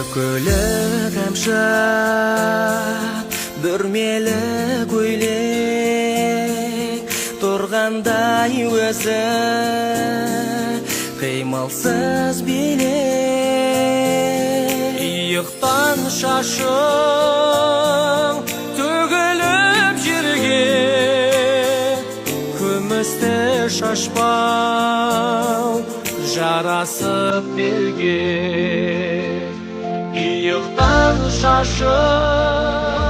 Tökülür emşat bürmeli көйлек тұрғандай өзі қимылсыз билек иықтан шашың төгіліп жерге күмісті шашпау жарасып белге иықтан шашың